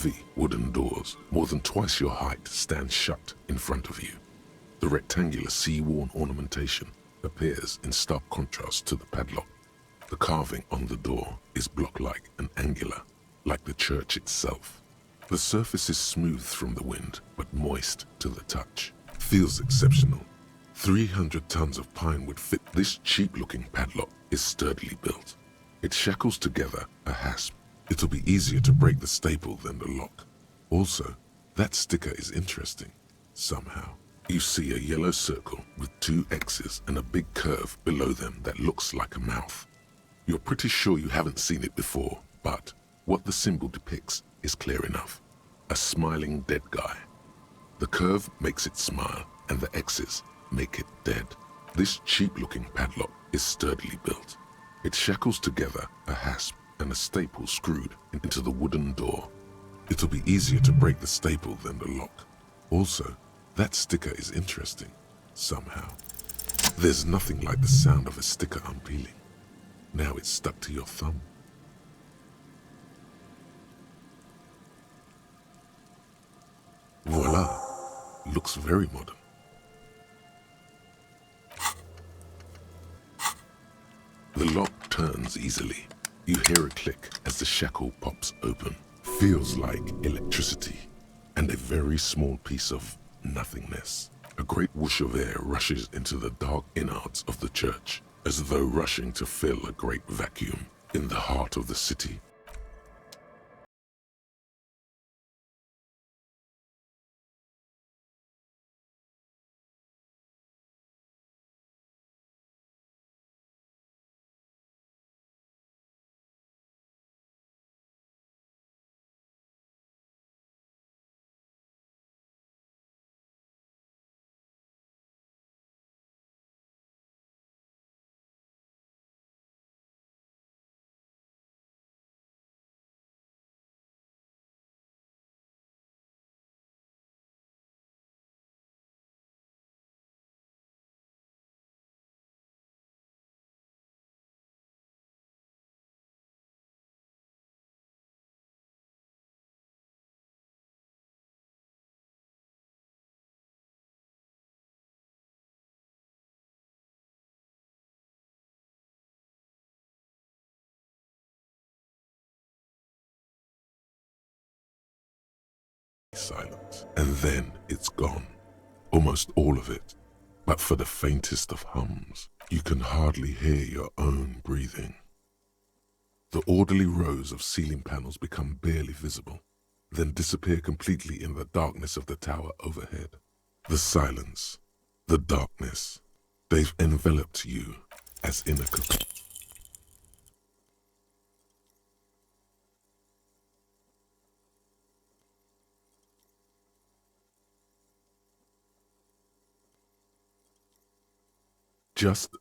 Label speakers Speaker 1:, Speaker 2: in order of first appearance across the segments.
Speaker 1: Heavy wooden doors, more than twice your height, stand shut in front of you. The rectangular sea-worn ornamentation appears in stark contrast to the padlock. The carving on the door is block-like and angular, like the church itself. The surface is smooth from the wind, but moist to the touch. Feels exceptional. 300 tons of pine would fit. This cheap-looking padlock is sturdily built. It shackles together a hasp. It'll be easier to break the staple than the lock. Also, that sticker is interesting, somehow. You see a yellow circle with 2 X's and a big curve below them that looks like a mouth. You're pretty sure you haven't seen it before, but what the symbol depicts is clear enough. A smiling dead guy. The curve makes it smile, and the X's make it dead. This cheap-looking padlock is sturdily built. It shackles together a hasp and a staple screwed into the wooden door. It'll be easier to break the staple than the lock. Also, that sticker is interesting, somehow. There's nothing like the sound of a sticker unpeeling. Now it's stuck to your thumb. Voila! Looks very modern. The lock turns easily. You hear a click as the shackle pops open. Feels like electricity and a very small piece of nothingness. A great whoosh of air rushes into the dark innards of the church, as though rushing to fill a great vacuum in the heart of the city. Silence. And then it's gone. Almost all of it. But for the faintest of hums, you can hardly hear your own breathing. The orderly rows of ceiling panels become barely visible, then disappear completely in the darkness of the tower overhead. The silence, the darkness, they've enveloped you as in a cocoon. Just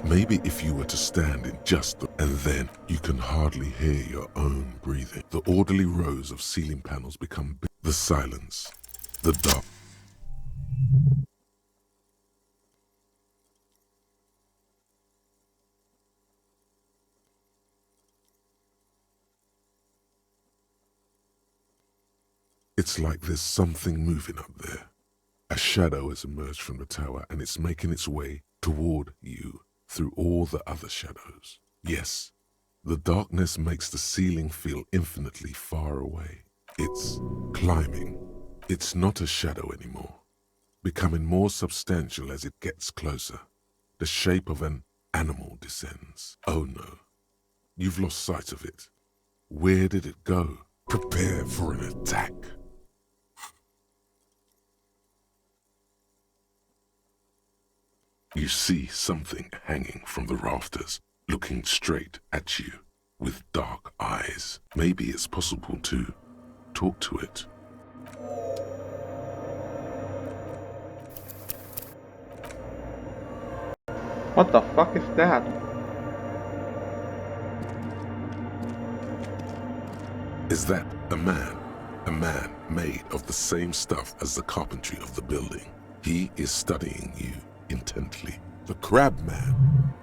Speaker 1: maybe if you were to stand in just the, and then you can hardly hear your own breathing. The orderly rows of ceiling panels become big. The silence, the dark. It's like there's something moving up there. A shadow has emerged from the tower and it's making its way toward you through all the other shadows. Yes, the darkness makes the ceiling feel infinitely far away. It's climbing. It's not a shadow anymore, becoming more substantial as it gets closer. The shape of an animal descends. Oh no, you've lost sight of it. Where did it go? Prepare for an attack. You see something hanging from the rafters, looking straight at you with dark eyes. Maybe it's possible to talk to it.
Speaker 2: What the fuck is that?
Speaker 1: Is that a man? A man made of the same stuff as the carpentry of the building. He is studying you intently.
Speaker 3: The crab man.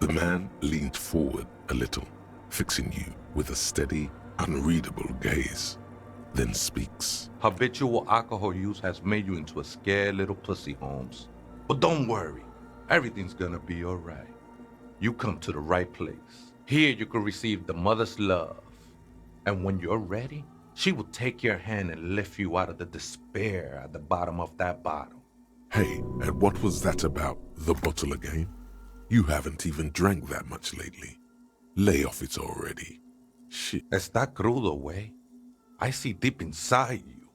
Speaker 1: The man leaned forward a little, fixing you with a steady, unreadable gaze, then speaks.
Speaker 4: Habitual alcohol use has made you into a scared little pussy, Holmes. But don't worry, everything's gonna be alright. You come to the right place. Here you can receive the mother's love. And when you're ready, she will take your hand and lift you out of the despair at the bottom of that bottle.
Speaker 1: Hey, and what was that about the bottle again? You haven't even drank that much lately. Lay off it already. Shit.
Speaker 4: Está crudo, way. I see deep inside you.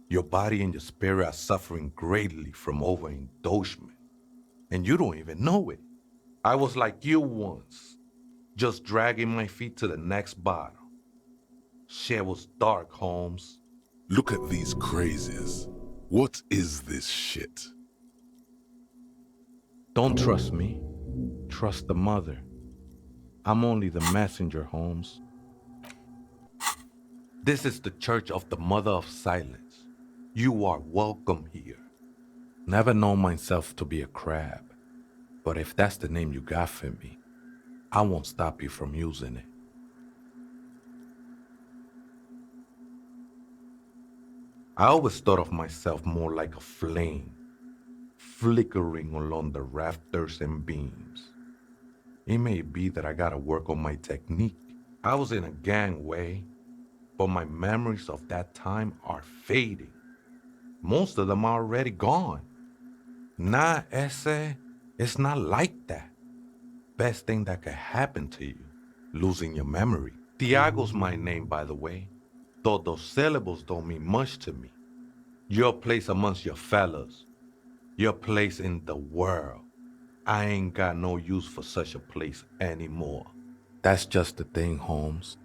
Speaker 4: Your body and your spirit are suffering greatly from overindulgence. And you don't even know it. I was like you once, just dragging my feet to the next bottle. Shit was dark, Holmes.
Speaker 1: Look at these crazies. What is this shit?
Speaker 4: Don't trust me. Trust the mother. I'm only the messenger, Holmes. This is the Church of the Mother of Silence. You are welcome here. Never known myself to be a crab, but if that's the name you got for me, I won't stop you from using it. I always thought of myself more like a flame, flickering along the rafters and beams. It may be that I gotta work on my technique. I was in a gangway, but my memories of that time are fading. Most of them are already gone. Nah, ese, it's not like that. Best thing that could happen to you, losing your memory. Tiago's my name, by the way, though those syllables don't mean much to me. Your place amongst your fellows, your place in the world. I ain't got no use for such a place anymore. That's just the thing, Holmes.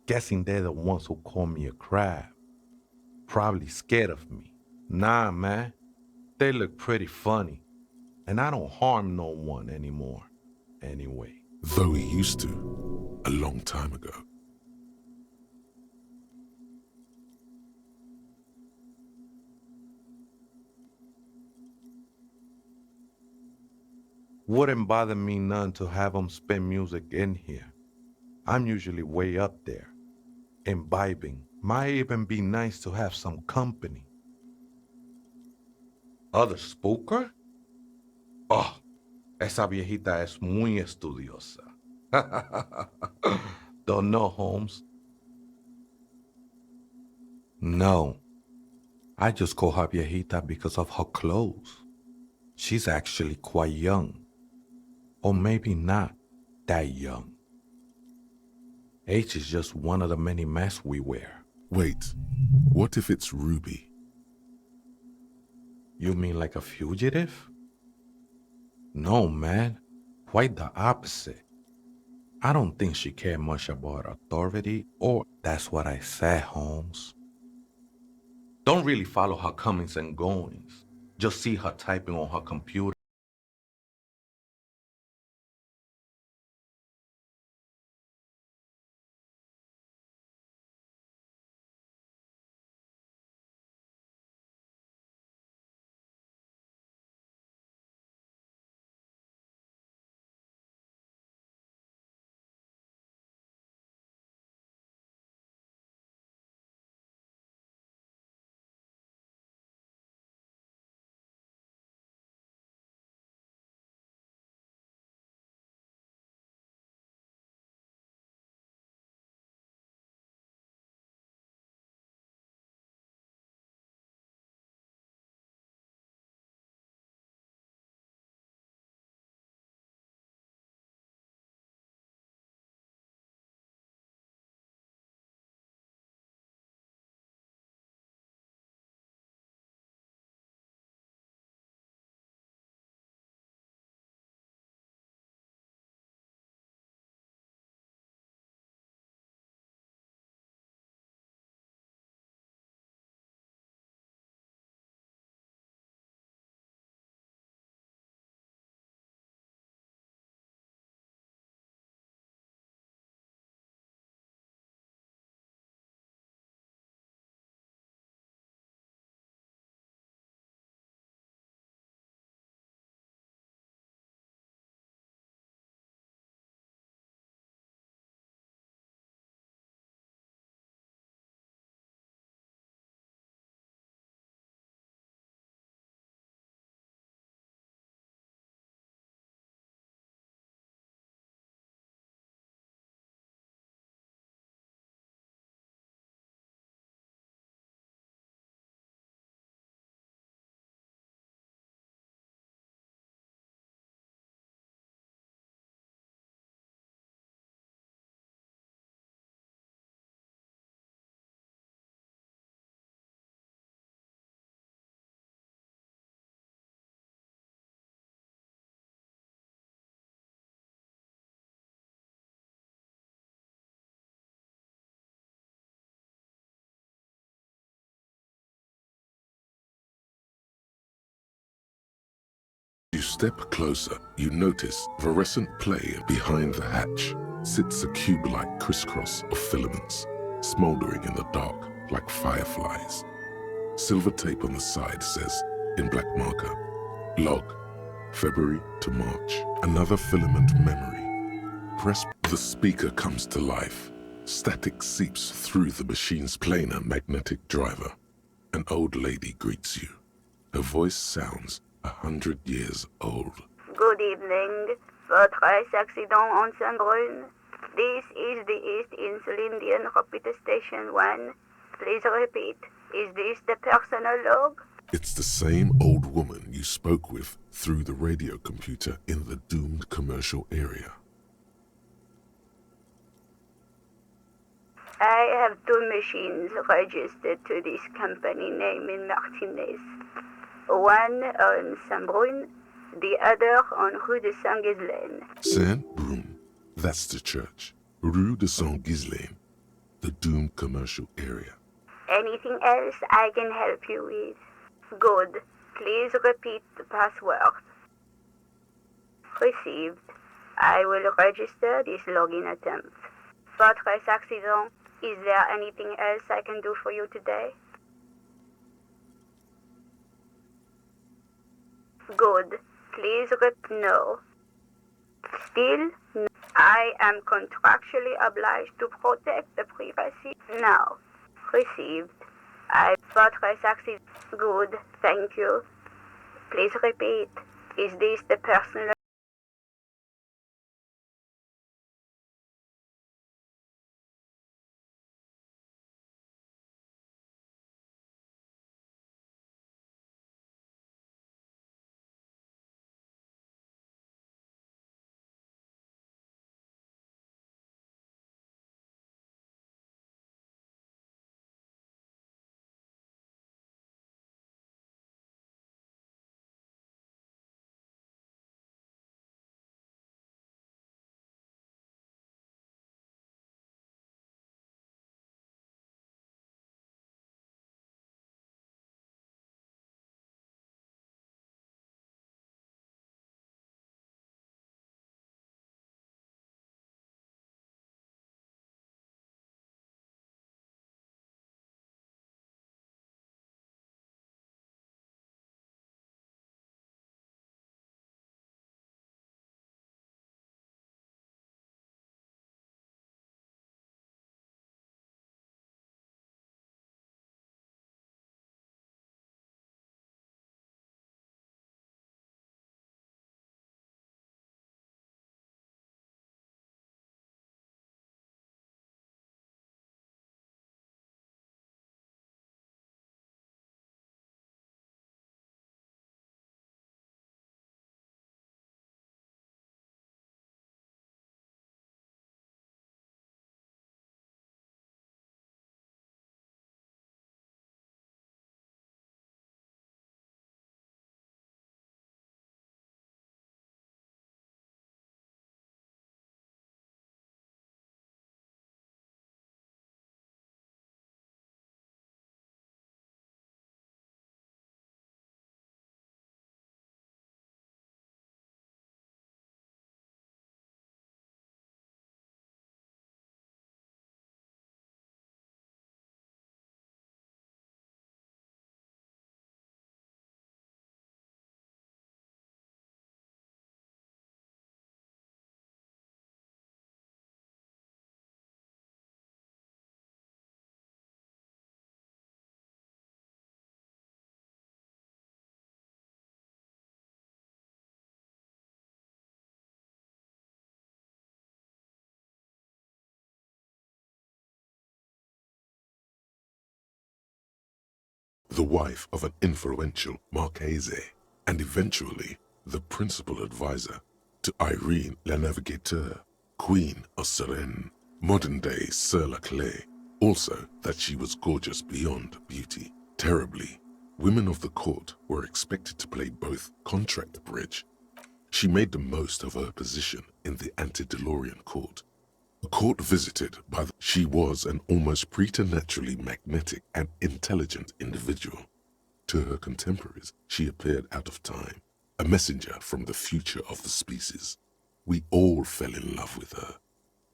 Speaker 4: Guessing they're the ones who call me a crab. Probably scared of me. Nah, man. They look pretty funny. And I don't harm no one anymore. Anyway.
Speaker 1: Though he used to, a long time ago.
Speaker 4: Wouldn't bother me none to have them spin music in here. I'm usually way up there. Imbibing. Might even be nice to have some company. Other spooker? Oh, esa viejita es muy estudiosa. Don't know, Holmes. No. I just call her viejita because of her clothes. She's actually quite young. Or maybe not that young. Age is just one of the many masks we wear.
Speaker 1: Wait, what if it's Ruby?
Speaker 4: You mean like a fugitive? No, man. Quite the opposite. I don't think she cared much about authority, or that's what I said, Holmes. Don't really follow her comings and goings. Just see her typing on her computer.
Speaker 1: You step closer, you notice fluorescent play behind the hatch sits a cube-like crisscross of filaments, smoldering in the dark like fireflies. Silver tape on the side says, in black marker, log, February to March. Another filament memory. Press the speaker comes to life. Static seeps through the machine's planar magnetic driver. An old lady greets you. Her voice sounds 100 years old.
Speaker 3: Good evening. Votre accident on Saint-Brun. This is the East Insulindian Rapid Station 1. Please repeat. Is this the personal log?
Speaker 1: It's the same old woman you spoke with through the radio computer in the doomed commercial area.
Speaker 3: I have two machines registered to this company name in Martinez. One on Saint-Brun, the other on Rue de Saint-Ghislaine.
Speaker 1: Saint-Brun, that's the church. Rue de Saint-Ghislaine, the doomed commercial area.
Speaker 3: Anything else I can help you with? Good. Please repeat the password. Received. I will register this login attempt. Votre accident. Is there anything else I can do for you today? Good. Please no. Still, no. I am contractually obliged to protect the privacy. No. Received. Votre accident. Good. Thank you. Please repeat. Is this the personal?
Speaker 1: The wife of an influential Marchese, and eventually the principal advisor to Irene la Navigateur, Queen of Serene, modern-day Sir La Clé. Also that she was gorgeous beyond beauty. Terribly, women of the court were expected to play both contract bridge. She made the most of her position in the antediluvian court. A court visited by she was an almost preternaturally magnetic and intelligent individual. To her contemporaries, she appeared out of time, a messenger from the future of the species. We all fell in love with her,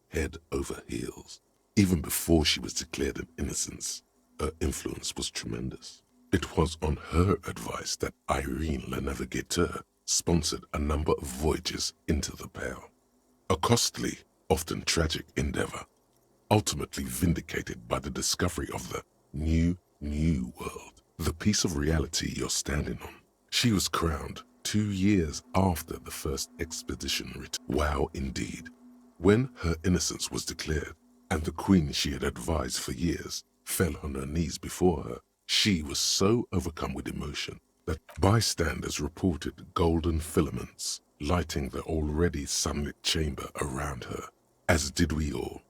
Speaker 1: head over heels. Even before she was declared an innocence, her influence was tremendous. It was on her advice that Irene la Navigateur sponsored a number of voyages into the Pale. A costly, often tragic endeavor, ultimately vindicated by the discovery of the new world, the piece of reality you're standing on. She was crowned 2 years after the first expedition. Wow, indeed. When her innocence was declared, and the queen she had advised for years fell on her knees before her, she was so overcome with emotion that bystanders reported golden filaments lighting the already sunlit chamber around her, as did we all.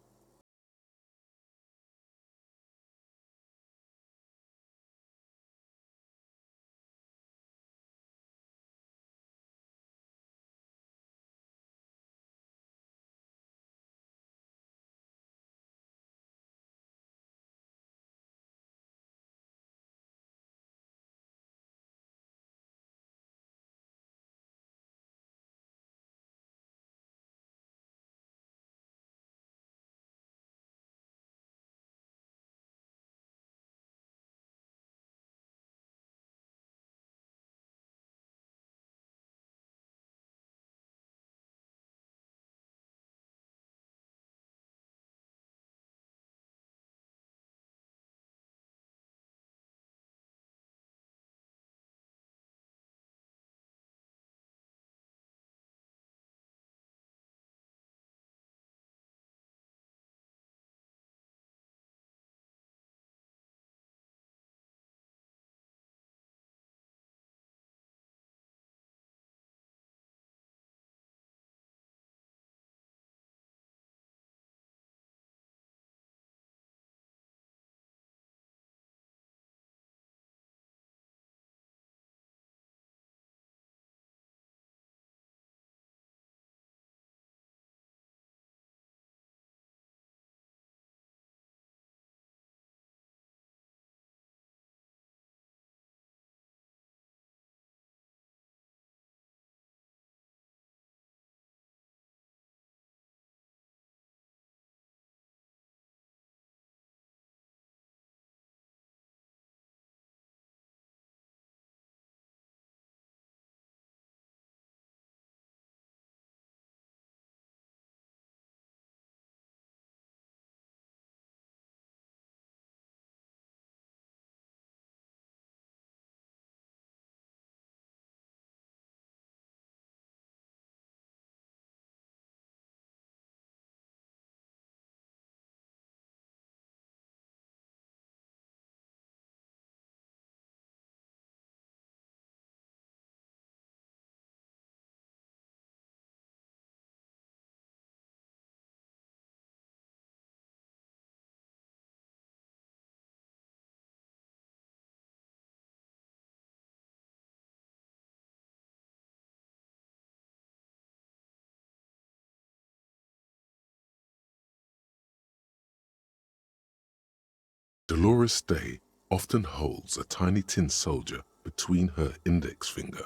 Speaker 1: Dolores Day often holds a tiny tin soldier between her index finger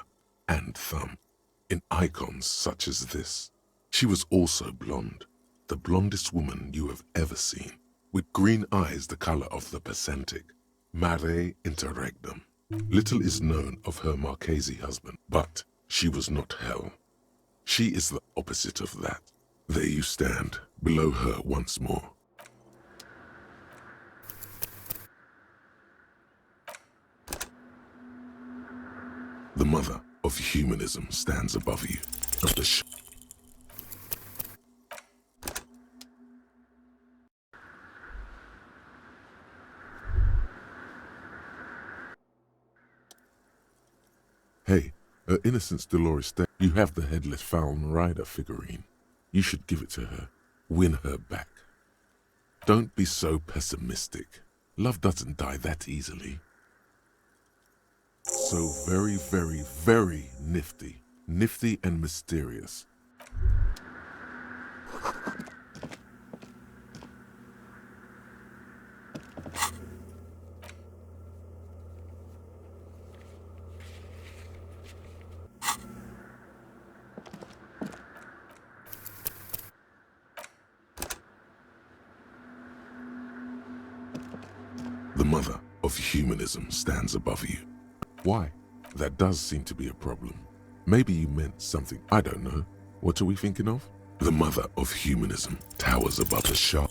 Speaker 1: and thumb in icons such as this. She was also blonde, the blondest woman you have ever seen, with green eyes the color of the Pacific, Mare Interregnum. Little is known of her Marchese husband, but she was not hell. She is the opposite of that. There you stand, below her once more. The mother of humanism stands above you. Of the Hey, Her Innocence Dolores Day, you have the headless Falcon Rider figurine. You should give it to her. Win her back. Don't be so pessimistic. Love doesn't die that easily. So very, very, very nifty. Nifty and mysterious. The mother of humanism stands above you. Why? That does seem to be a problem. Maybe you meant something, I don't know. What are we thinking of? The mother of humanism towers above the shop.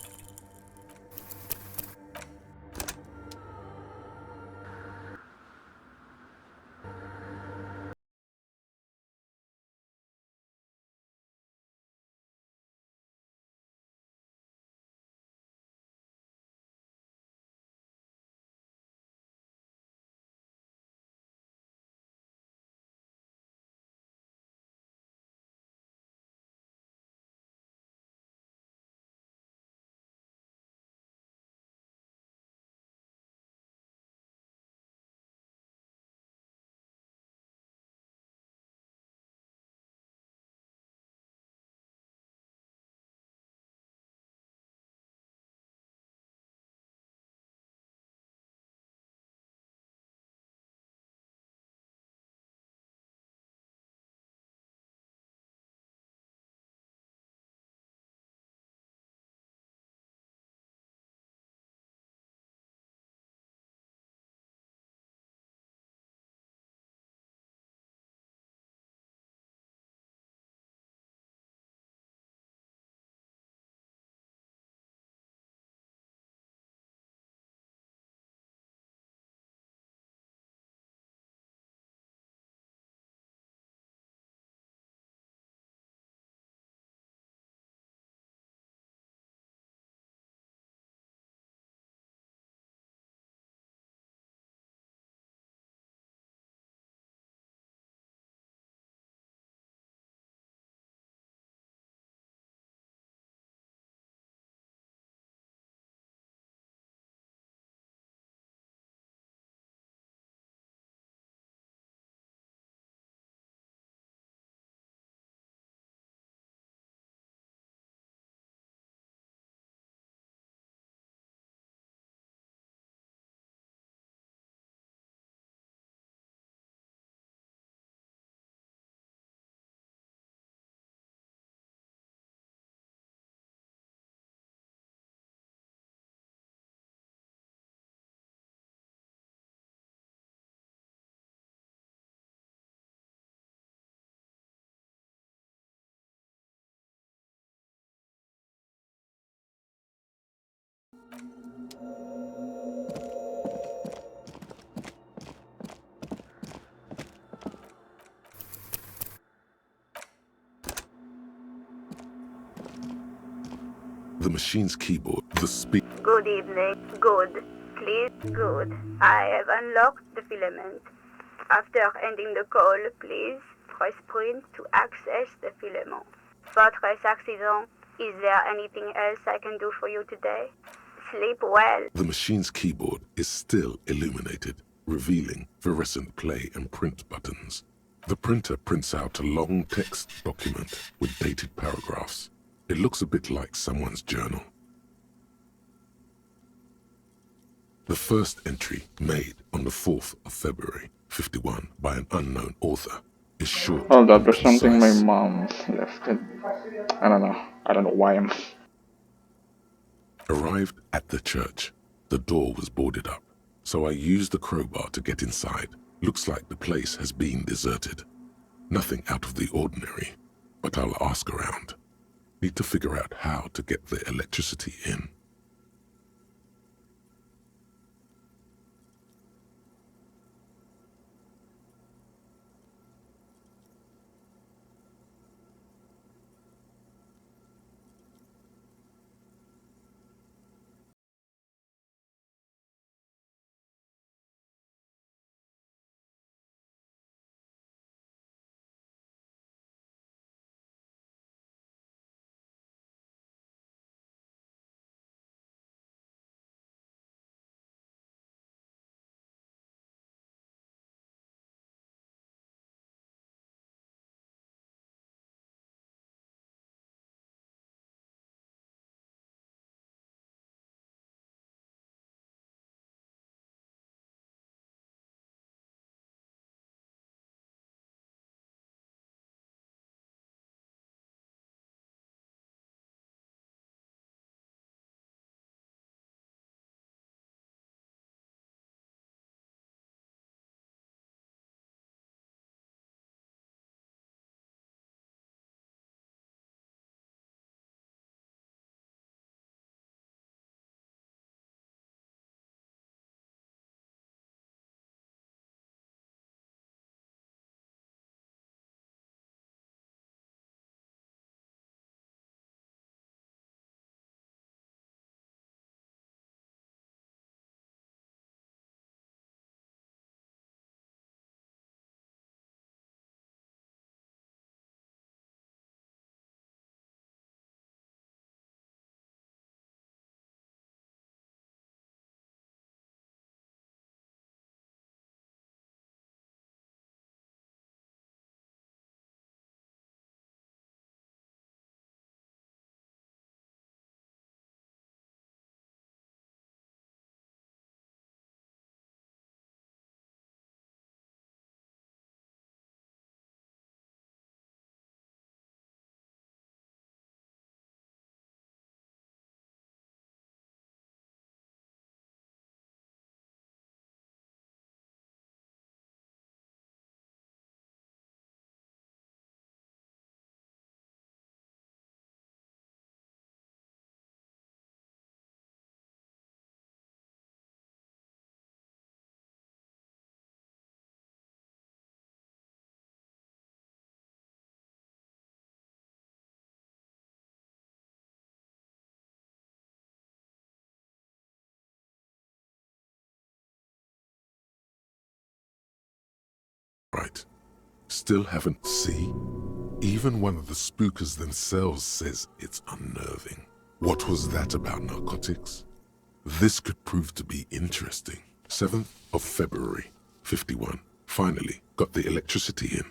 Speaker 1: The machine's keyboard, the speak.
Speaker 3: Good evening. Good. Please, good. I have unlocked the filament. After ending the call, please press print to access the filament. Fortress accident. Is there anything else I can do for you today? Sleep well.
Speaker 1: The machine's keyboard is still illuminated, revealing fluorescent play and print buttons. The printer prints out a long text document with dated paragraphs. It looks a bit like someone's journal. The first entry, made on the 4th of February, 51, by an unknown author, is short
Speaker 2: Hold up,
Speaker 1: and
Speaker 2: there's something my
Speaker 1: concise.
Speaker 2: mom left it. I don't know. I don't know why I'm...
Speaker 1: Arrived at the church. The door was boarded up, so I used the crowbar to get inside. Looks like the place has been deserted. Nothing out of the ordinary, but I'll ask around. Need to figure out how to get the electricity in. Right. Still haven't see? Even one of the spookers themselves says it's unnerving. What was that about narcotics? This could prove to be interesting. 7th of February, 51. Finally got the electricity in.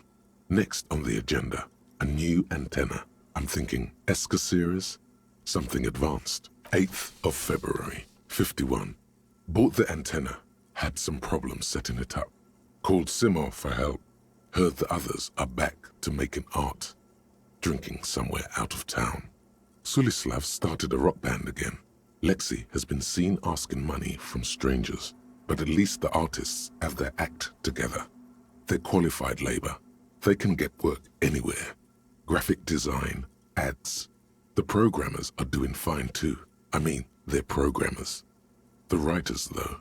Speaker 1: Next on the agenda, a new antenna. I'm thinking ESCA series, something advanced. 8th of February, 51. Bought the antenna, had some problems setting it up. Called Simo for help. Heard the others are back to making art. Drinking somewhere out of town. Sulislav started a rock band again. Lexi has been seen asking money from strangers, but at least the artists have their act together. They're qualified labor. They can get work anywhere. Graphic design, ads. The programmers are doing fine too. I mean, they're programmers. The writers, though,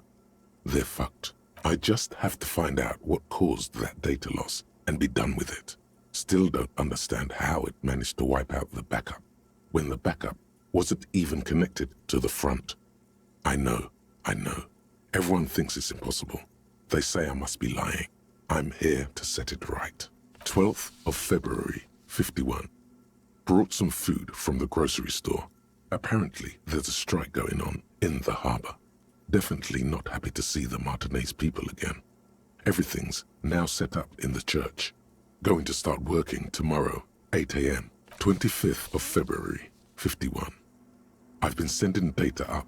Speaker 1: they're fucked. I just have to find out what caused that data loss and be done with it. Still don't understand how it managed to wipe out the backup, when the backup wasn't even connected to the front. I know. Everyone thinks it's impossible. They say I must be lying. I'm here to set it right. 12th of February, 51. Brought some food from the grocery store. Apparently, there's a strike going on in the harbor. Definitely not happy to see the Martinez people again. Everything's now set up in the church. Going to start working tomorrow, 8 a.m., 25th of February, 51. I've been sending data up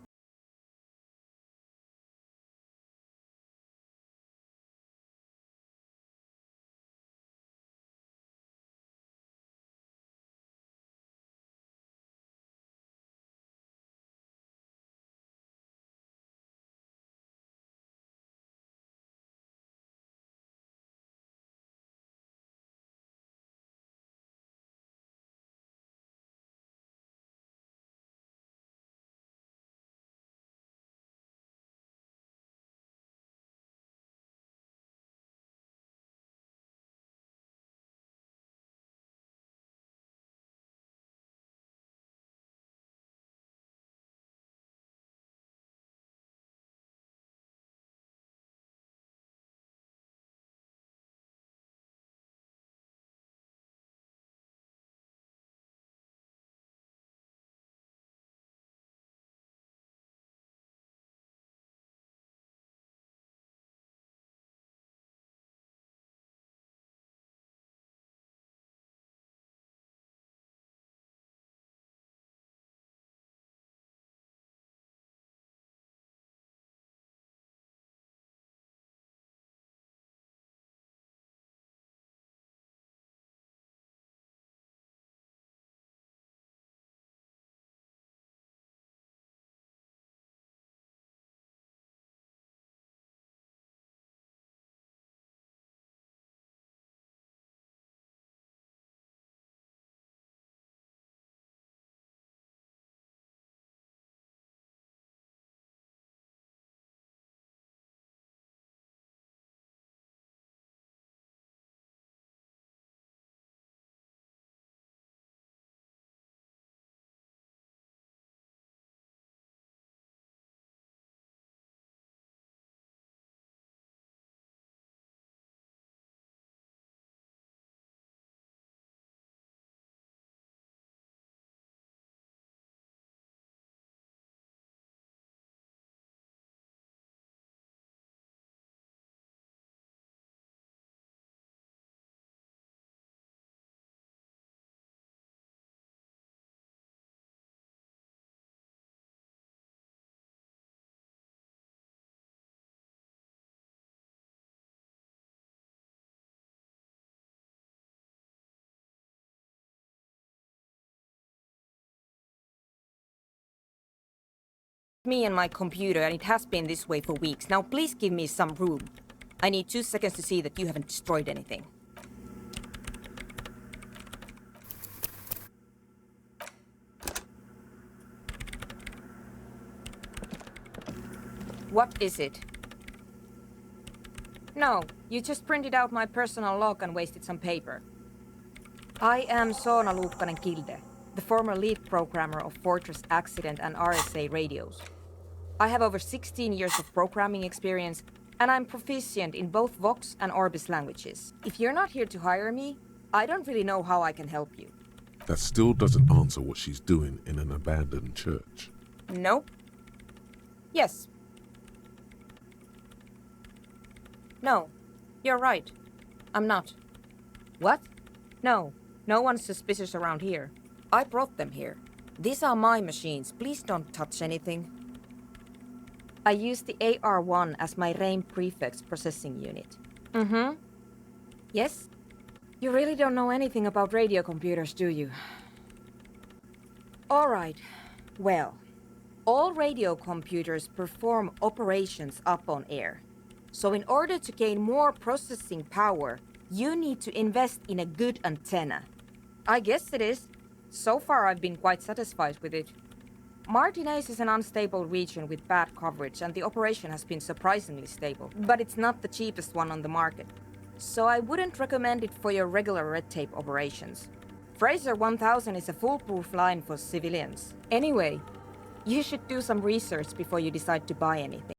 Speaker 5: Me and my computer, and it has been this way for weeks. Now please give me some room. I need 2 seconds to see that you haven't destroyed anything. What is it? No, you just printed out my personal log and wasted some paper. I am Soona Luukkanen-Kilde, the former lead programmer of Fortress Accident and RSA radios. I have over 16 years of programming experience, and I'm proficient in both Vox and Orbis languages. If you're not here to hire me, I don't really know how I can help you.
Speaker 1: That still doesn't answer what she's doing in an abandoned church.
Speaker 5: Nope. Yes. No, you're right. I'm not. What? No, no one's suspicious around here. I brought them here. These are my machines. Please don't touch anything. I use the AR-1 as my RAIM prefix processing unit. Mm-hmm. Yes? You really don't know anything about radio computers, do you? All right. Well, all radio computers perform operations up on air. So in order to gain more processing power, you need to invest in a good antenna. I guess it is. So far I've been quite satisfied with it. Martinez is an unstable region with bad coverage, and the operation has been surprisingly stable. But it's not the cheapest one on the market. So I wouldn't recommend it for your regular red tape operations. Fraser 1000 is a foolproof line for civilians. Anyway, you should do some research before you decide to buy anything.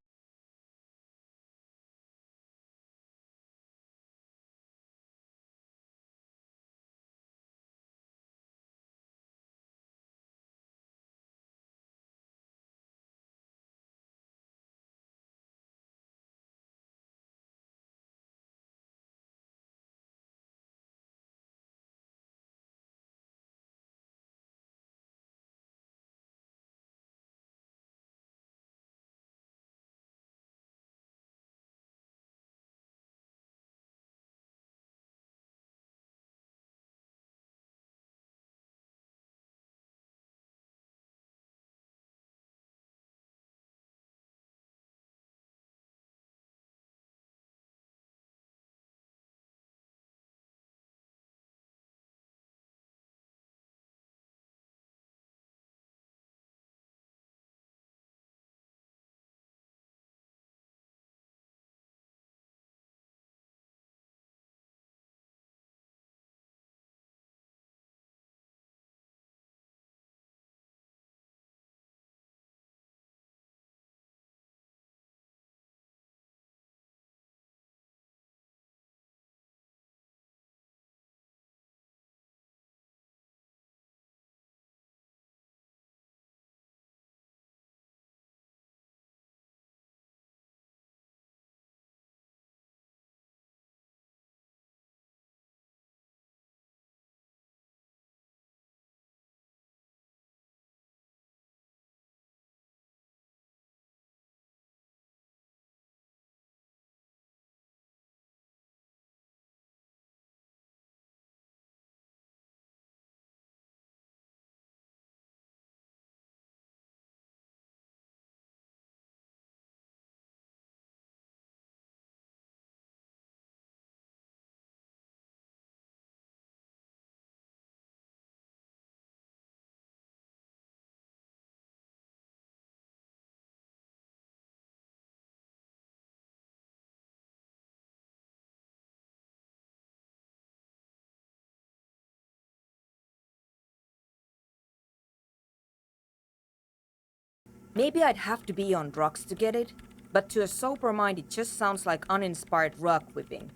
Speaker 5: Maybe I'd have to be on drugs to get it, but to a sober mind it just sounds like uninspired rug whipping.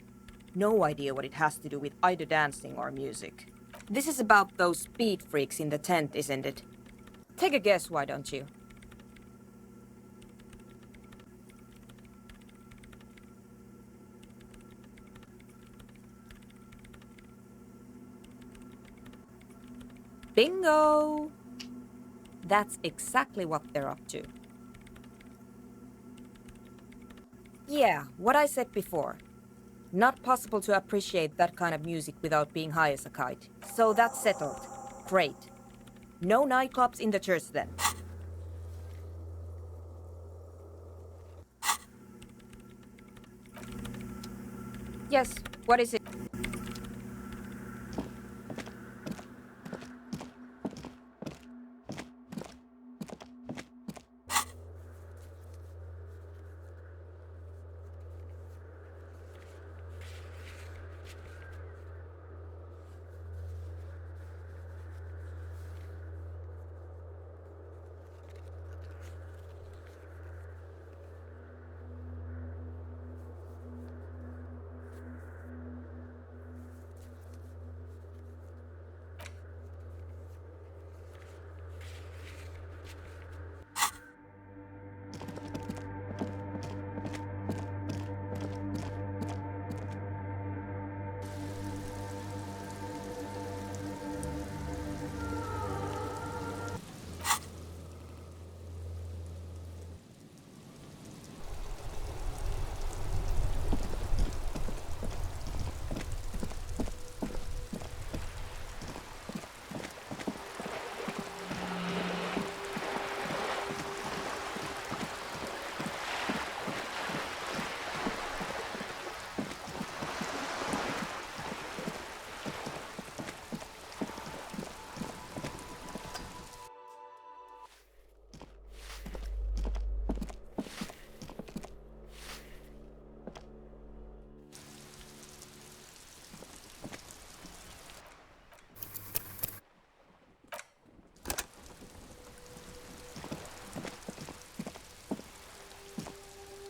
Speaker 5: No idea what it has to do with either dancing or music. This is about those speed freaks in the tent, isn't it? Take a guess, why don't you? Bingo! That's exactly what they're up to. Yeah, what I said before. Not possible to appreciate that kind of music without being high as a kite. So that's settled. Great. No nightclubs in the church then. Yes, what is it?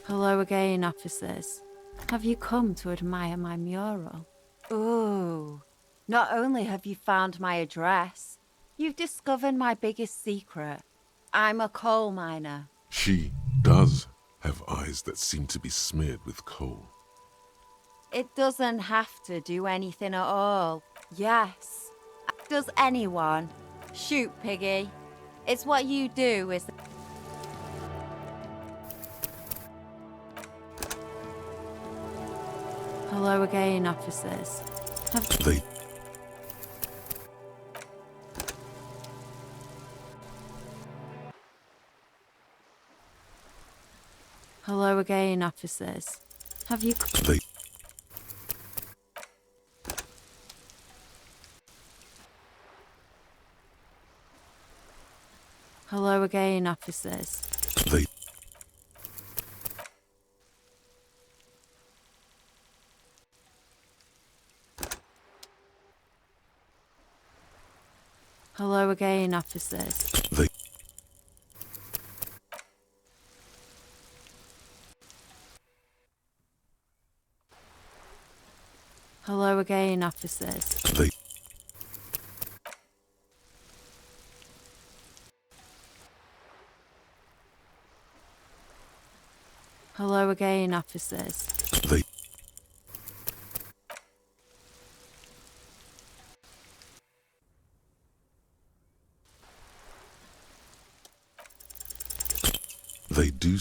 Speaker 6: Hello again, officers. Have you come to admire my mural? Ooh. Not only have you found my address, you've discovered my biggest secret. I'm a coal miner.
Speaker 1: She does have eyes that seem to be smeared with coal.
Speaker 6: It doesn't have to do anything at all. Yes. Does anyone? Shoot, Piggy. It's what you do, is... Hello again, officers.
Speaker 1: They
Speaker 6: Hello again, officers. Have you...
Speaker 1: they
Speaker 6: Hello again, officers.
Speaker 1: they
Speaker 6: Hello again, officers.
Speaker 1: they
Speaker 6: Hello again, officers.
Speaker 1: they
Speaker 6: Hello again, officers.
Speaker 1: they they do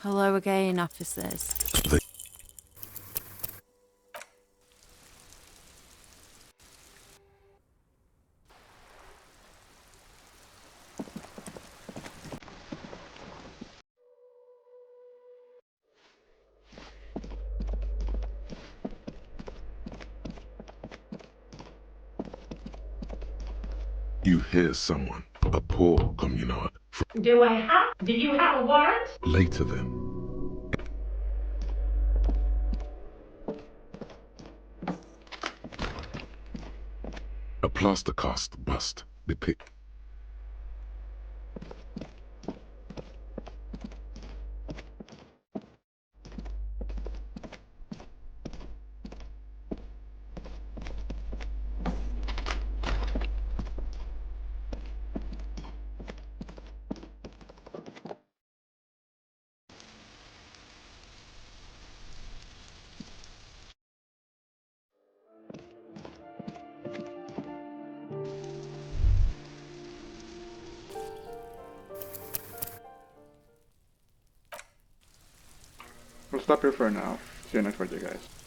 Speaker 6: Hello again, officers.
Speaker 1: they you hear someone, a poor communard.
Speaker 7: Do you have a warrant?
Speaker 1: Later then, a plaster cast bust depict.
Speaker 2: We'll stop here for now. See you next video, guys.